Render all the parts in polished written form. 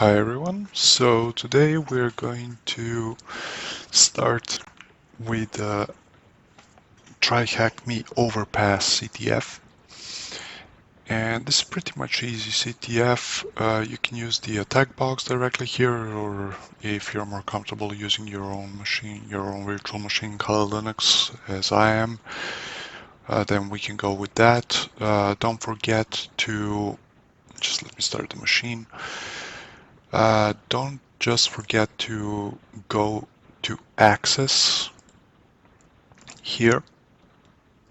Hi everyone, so today we're going to start with TryHackMe Overpass CTF, and this is pretty much easy CTF. You can use the attack box directly here, or if you're more comfortable using your own machine, your own virtual machine Kali Linux as I am, then we can go with that. Don't forget to, just let me start the machine. Don't just forget to go to Access here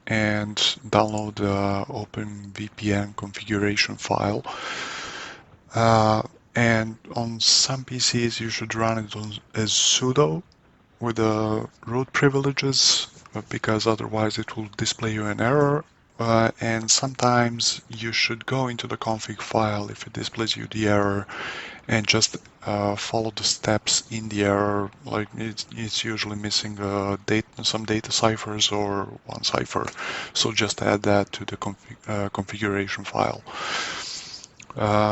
and download the OpenVPN configuration file. And on some PCs you should run it as sudo with the root privileges, because otherwise it will display you an error. And sometimes you should go into the config file if it displays you the error and just follow the steps in the error. Like it's usually missing some data ciphers or one cipher, so just add that to the configuration file.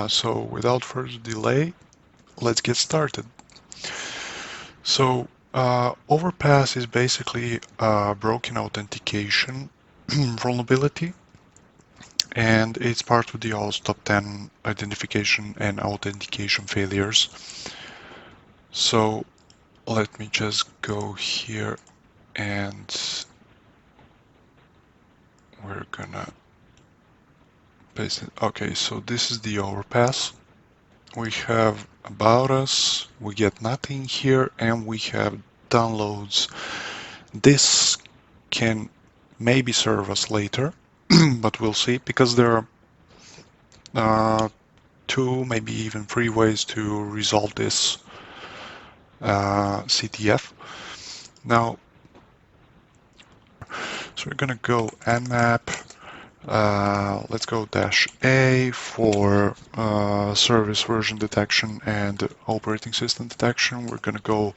So without further delay, let's get started. So Overpass is basically a broken authentication vulnerability, and it's part of the OWASP top 10 identification and authentication failures. So let me just go here and we're gonna paste it. Okay, so this is the overpass. We have about us, we get nothing here, and we have downloads. This can maybe serve us later, but we'll see, because there are two, maybe even three ways to resolve this CTF. Now, so we're gonna go nmap. Let's go -A for service version detection and operating system detection. We're gonna go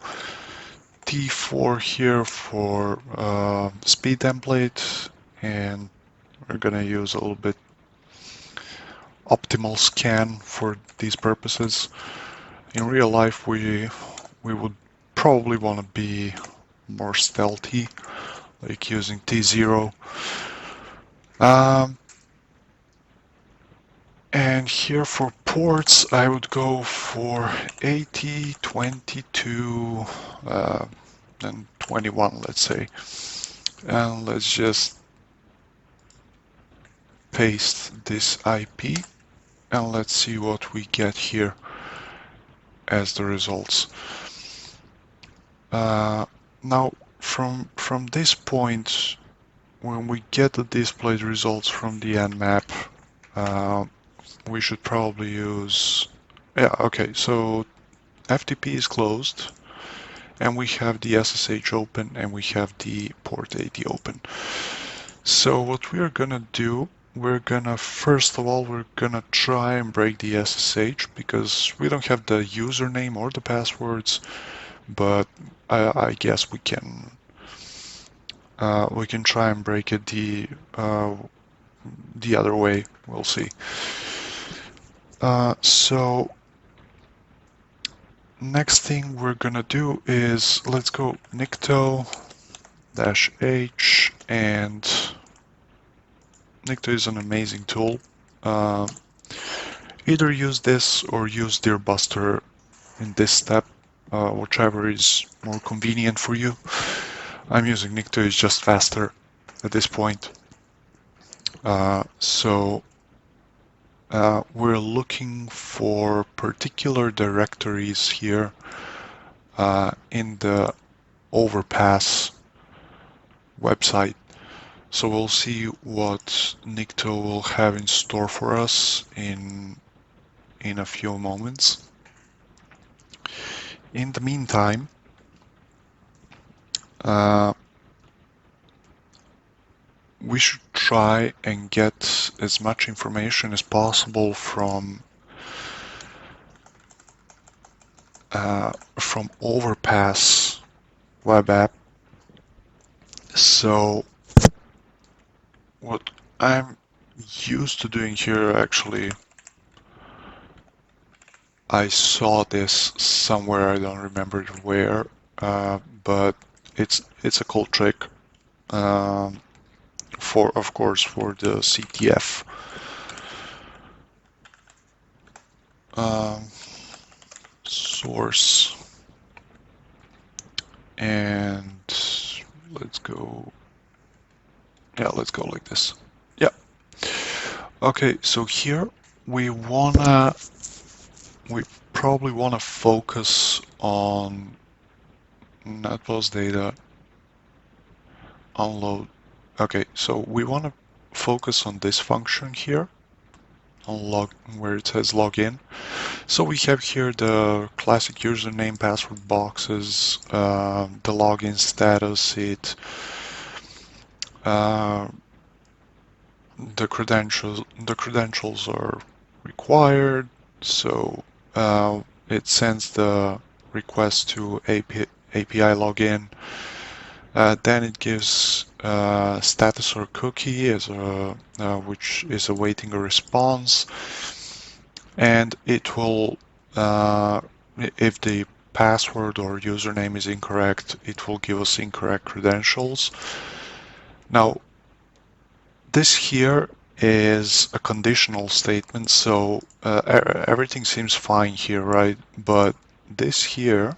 T4 here for speed template, and we're gonna use a little bit optimal scan for these purposes. In real life, we would probably want to be more stealthy, like using T0. And here for ports, I would go for 80, 22, and 21, let's say. And let's just paste this IP, and let's see what we get here as the results. Now, from this point, when we get the displayed results from the nmap, we should probably use, yeah, okay, so FTP is closed, and we have the SSH open, and we have the port 80 open. So what we're gonna do, first of all, we're gonna try and break the SSH, because we don't have the username or the passwords, but I guess we can try and break it the other way. We'll see. So next thing we're gonna do is, let's go Nikto-H, and Nikto is an amazing tool. Either use this or use Deerbuster in this step, whichever is more convenient for you. I'm using Nikto, it's just faster at this point. So we're looking for particular directories here in the Overpass website. So we'll see what Nikto will have in store for us in a few moments. In the meantime, we should try and get as much information as possible from Overpass web app. So what I'm used to doing here, actually, I saw this somewhere, I don't remember where, but it's a cool trick, for, of course, for the CTF. Source, and let's go, yeah, let's go like this. Yeah. Okay, so here we wanna, we probably wanna focus on netpost data unload. Okay, so we wanna focus on this function here, on log, where it says login. So we have here the classic username, password boxes, the login status, uh, the credentials are required, so it sends the request to API login. Then it gives status or cookie as which is awaiting a response, and it will, if the password or username is incorrect, it will give us incorrect credentials. Now, this here is a conditional statement, so everything seems fine here, right? But this here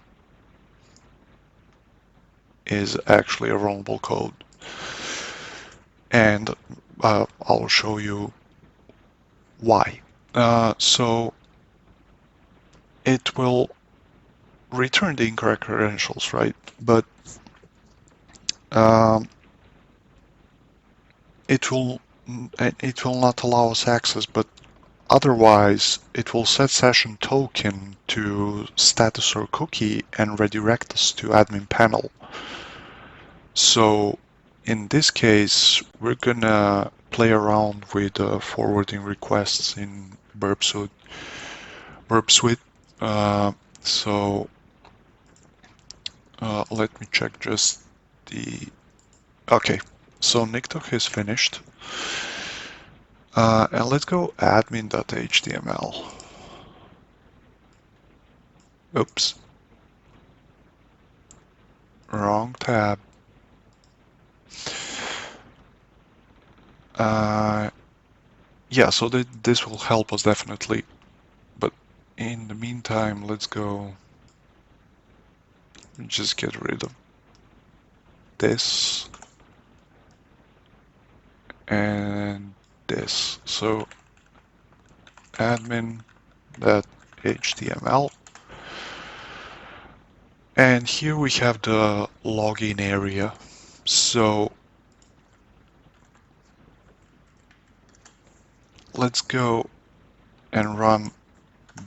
is actually a vulnerable code, and I'll show you why. So it will return the incorrect credentials, right? But um, it will not allow us access, but otherwise it will set session token to status or cookie and redirect us to admin panel. So in this case, we're gonna play around with forwarding requests in Burp Suite. So let me check just the. Okay, so Niktok is finished. And let's go admin.html. Oops. Wrong tab. Yeah, so this will help us definitely. But in the meantime, let's go just get rid of this and this. So admin.html. And here we have the login area. So let's go and run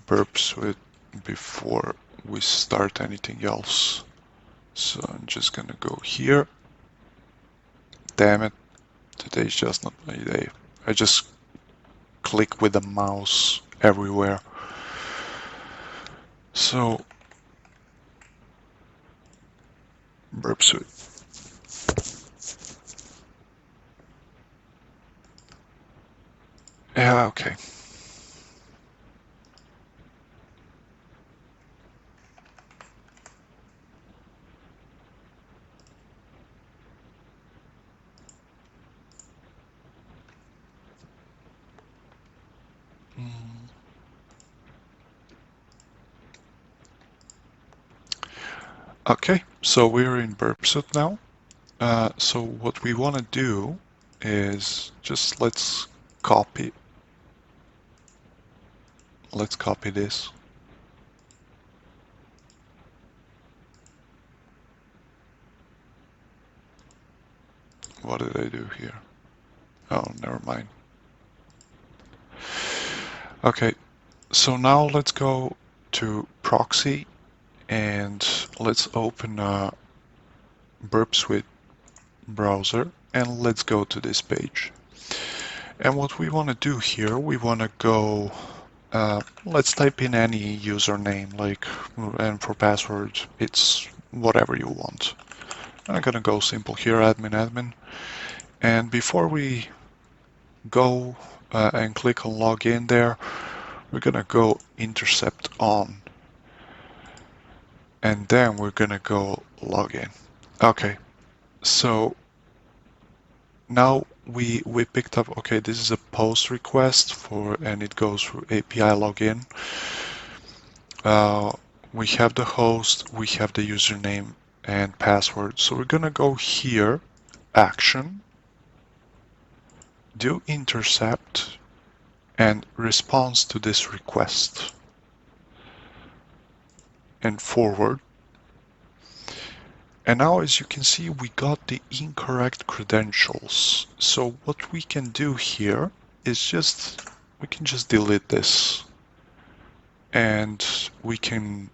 burp suite before we start anything else. So I'm just gonna go here. Damn it, today's just not my day. I just click with the mouse everywhere. So burp suite. Yeah, okay. Okay, so we're in burp suite now. So what we want to do is just let's copy this. What did I do here? Oh, never mind. Okay, so now let's go to proxy and let's open a burp suite browser and let's go to this page. And what we want to do here, we want to go, let's type in any username, like, and for password, it's whatever you want. I'm gonna go simple here, admin. And before we go and click on login there, we're gonna go intercept on, and then we're gonna go login. Okay, so now we picked up, okay, this is a post request for, and it goes through API login. Uh, we have the host, we have the username and password. So we're gonna go here, action, do intercept, and response to this request, and forward. And now, as you can see, we got the incorrect credentials. So what we can do here is we can just delete this, and we can,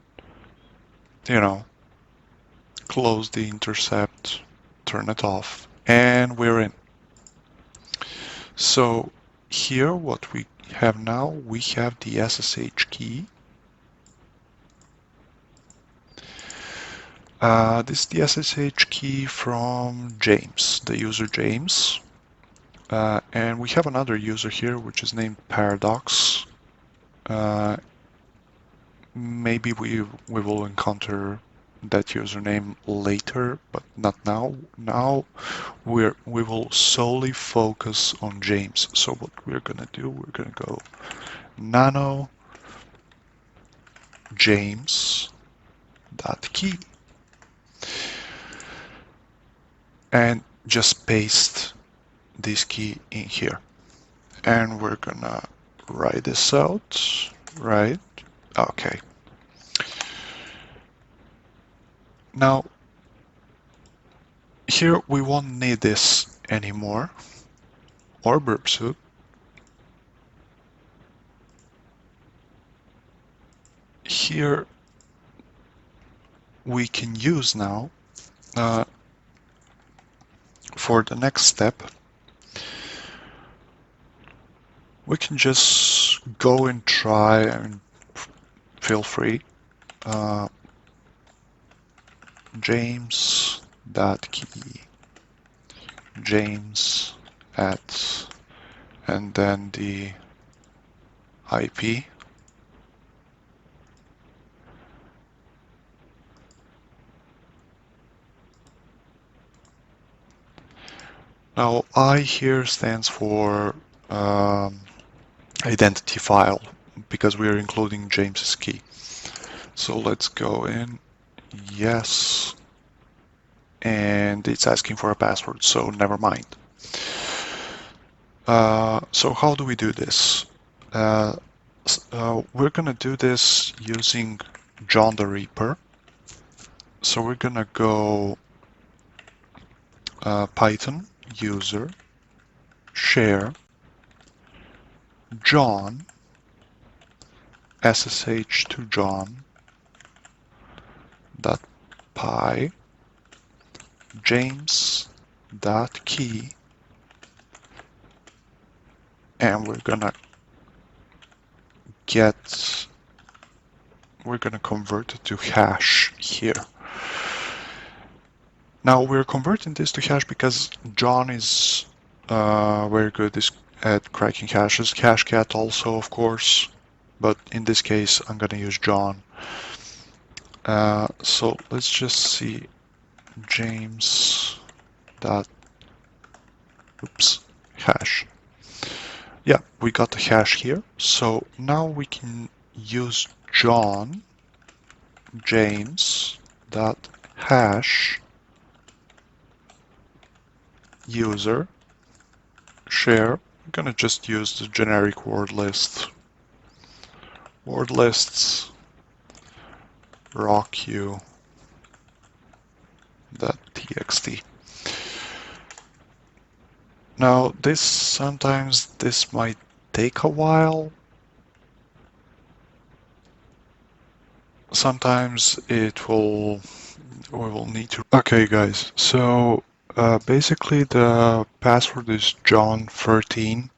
close the intercept, turn it off, and we're in. So here what we have now, we have the SSH key. This is the SSH key from James, the user James. And we have another user here which is named Paradox. Maybe we will encounter that username later, but not now. Now we will solely focus on James. So what we're gonna do, we're gonna go nano James.key and just paste this key in here. And we're gonna write this out, right? Okay. Now, here we won't need this anymore, or burp suit. Here we can use now for the next step. We can just go and try, and feel free. James.key, James at, and then the IP. Now I here stands for identity file, because we are including James's key. So let's go in, yes, and it's asking for a password, so never mind. So how do we do this? We're gonna do this using John the Reaper. So we're gonna go Python user share John SSH to John dot py James dot key, and we're gonna convert it to hash here. Now we're converting this to hash because John is very good at cracking hashes. Hashcat also, of course, but in this case I'm gonna use John. So let's just see James dot hash. Yeah, we got the hash here. So now we can use John James dot hash user share. I'm gonna just use the generic word list. Word lists rocku.txt. Now sometimes this might take a while. Sometimes we will need to. Okay guys, so basically the password is John13.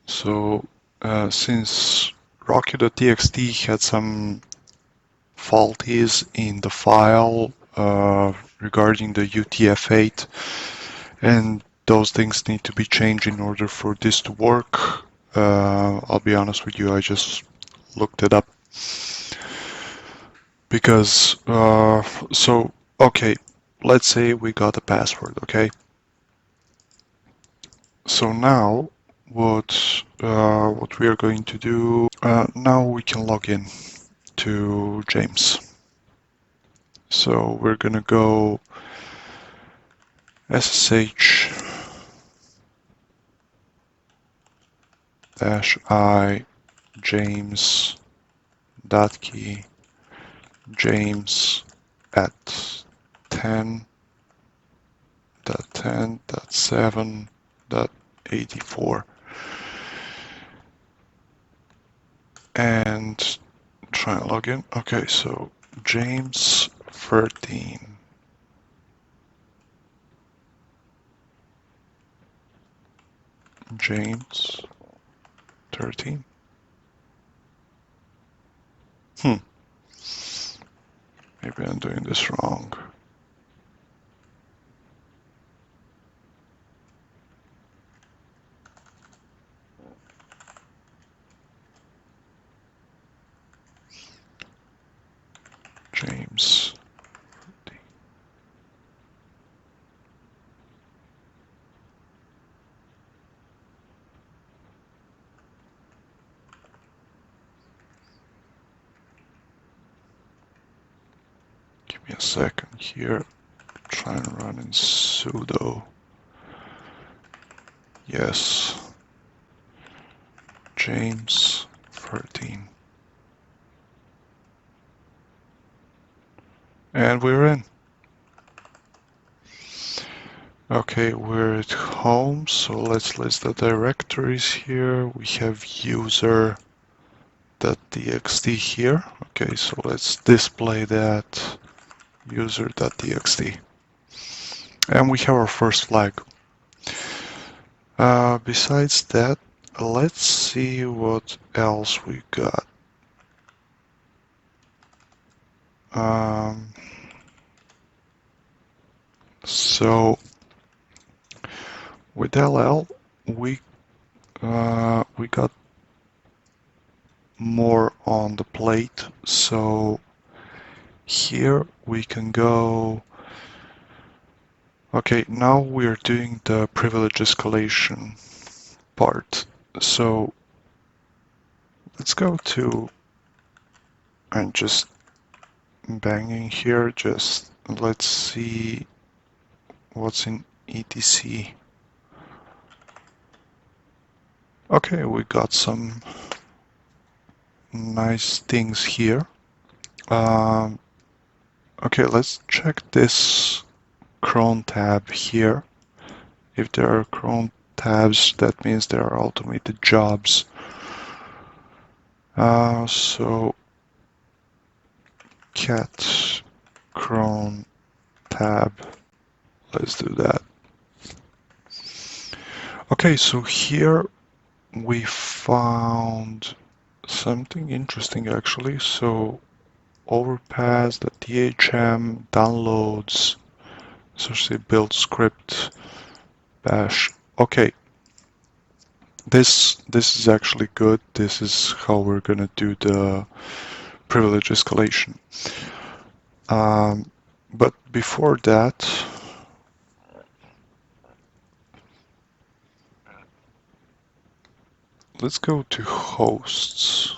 So since rocku.txt had some faulties in the file regarding the UTF-8, and those things need to be changed in order for this to work, I'll be honest with you, I just looked it up because, okay, let's say we got a password, okay? So now what we are going to do, now we can log in to James. So we're gonna go SSH -I James .key James at 10.10.7.84 and try and log in. Okay, so James 13. James 13. Maybe I'm doing this wrong. James. Give me a second here. Try and run in sudo. Yes. James 13. And we're in. Okay, we're at home, so let's list the directories here. We have user.txt here. Okay, so let's display that user.txt. And we have our first flag. Besides that, let's see what else we got. So with LL, we got more on the plate. So here we can go. Okay, now we're doing the privilege escalation part. So let's go to and just banging here. Just let's see what's in etc. Okay, we got some nice things here. Okay, let's check this cron tab here. If there are cron tabs, that means there are automated jobs. So cat cron tab, let's do that. Okay, so here we found something interesting actually. So Overpass, the THM downloads, essentially build script bash. Okay, this is actually good. This is how we're gonna do the privilege escalation. But before that, let's go to hosts.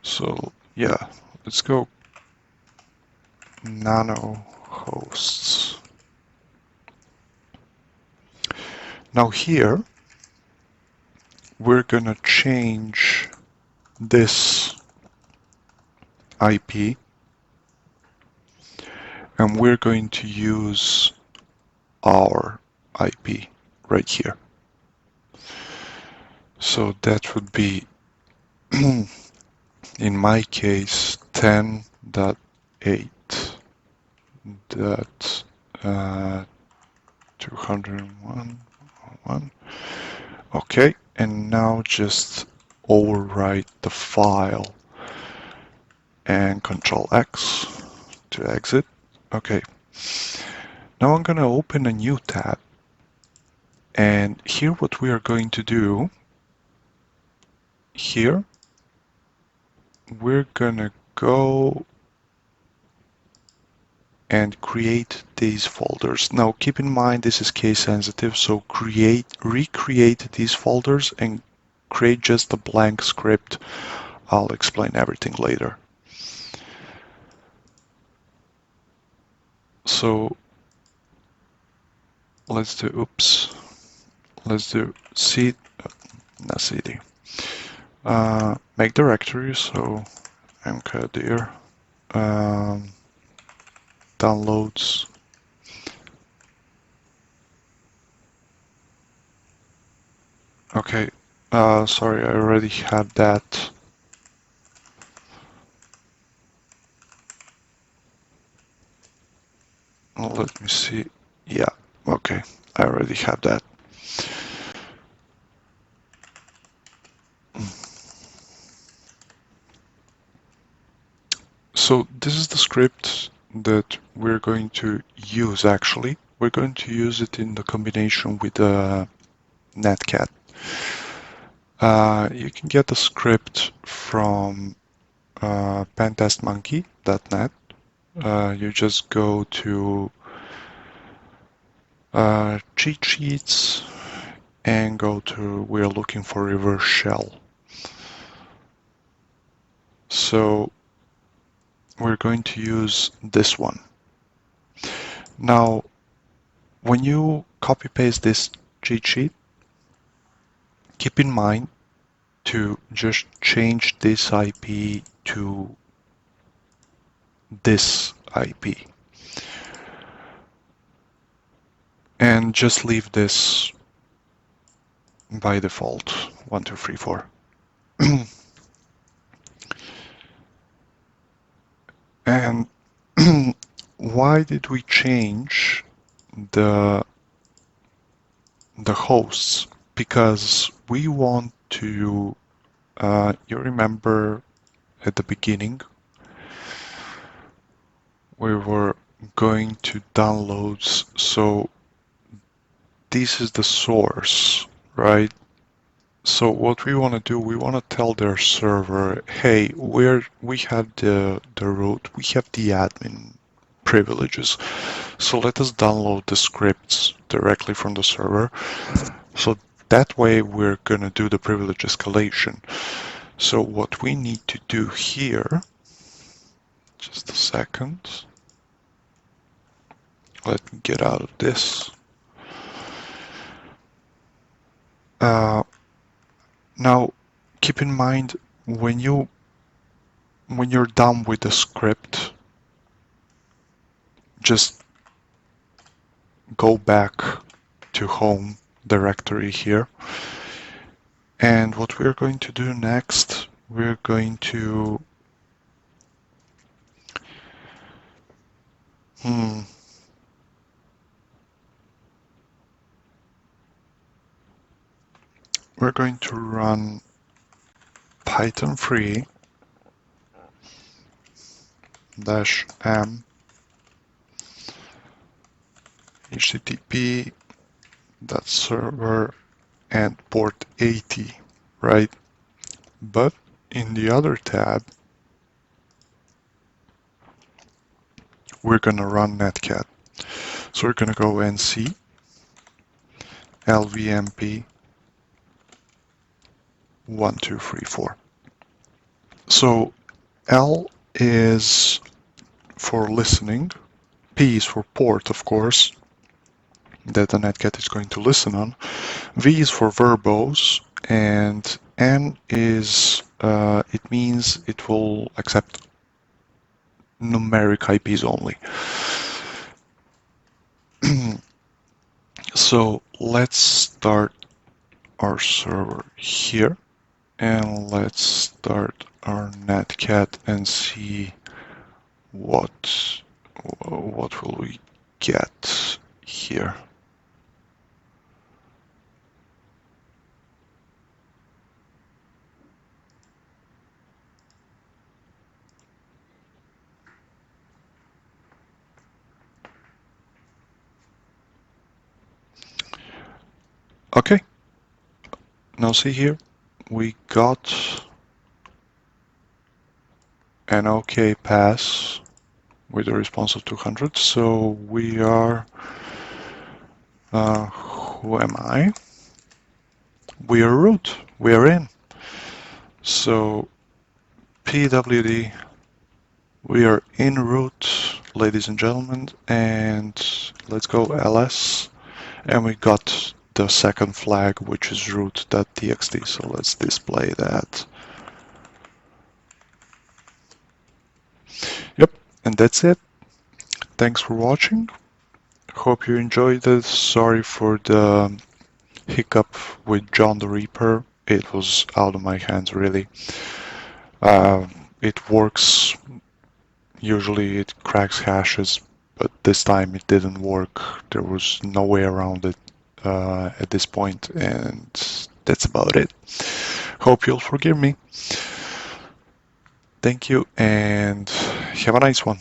So yeah, let's go nano hosts. Now here, we're gonna change this IP and we're going to use our IP right here. So that would be, in my case, 10.8.201.1. Okay, and now just overwrite the file and Control X to exit. Okay, now I'm gonna open a new tab And here what we are going to do, here, we're gonna go and create these folders. Now keep in mind this is case sensitive, so recreate these folders and create just a blank script. I'll explain everything later. So let's do cd, not cd, make directory, so mkdir, downloads. Okay, sorry, I already had that. Let me see. Yeah, okay, I already have that. So this is the script that we're going to use actually. We're going to use it in the combination with netcat. You can get the script from pentestmonkey.net. You just go to cheat sheets and go to we're looking for reverse shell. So we're going to use this one. Now, when you copy paste this cheat sheet, keep in mind to just change this IP to this IP. And just leave this by default, 1, 2, 3, 4. And why did we change the hosts? Because we want to, you remember at the beginning, we were going to downloads, so this is the source, right? So what we want to do, we want to tell their server, hey, we have the root, we have the admin privileges. So let us download the scripts directly from the server. So that way we're going to do the privilege escalation. So what we need to do here, just a second. Let me get out of this. Now, keep in mind when you're done with the script, just go back to home directory here. And what we're going to do next, we're going to we're going to run Python 3 -m http that server and port 80, right? But in the other tab, we're going to run netcat. So we're going to go nc lvmp 1, 2, 3, 4. So L is for listening, P is for port, of course, that the netcat is going to listen on, V is for verbose, and N is, it means it will accept numeric IPs only. So let's start our server here, and let's start our netcat and see what will we get here. Okay, now see here, we got an okay pass with a response of 200, so we are, who am I? We are root, we are in. So PWD, we are en route, ladies and gentlemen, and let's go ls, and we got the second flag, which is root.txt, so let's display that. Yep, and that's it. Thanks for watching. Hope you enjoyed it. Sorry for the hiccup with John the Reaper. It was out of my hands, really. Uh, it works. Usually it cracks hashes, but this time it didn't work. There was no way around it at this point, and that's about it. Hope you'll forgive me. Thank you, and have a nice one.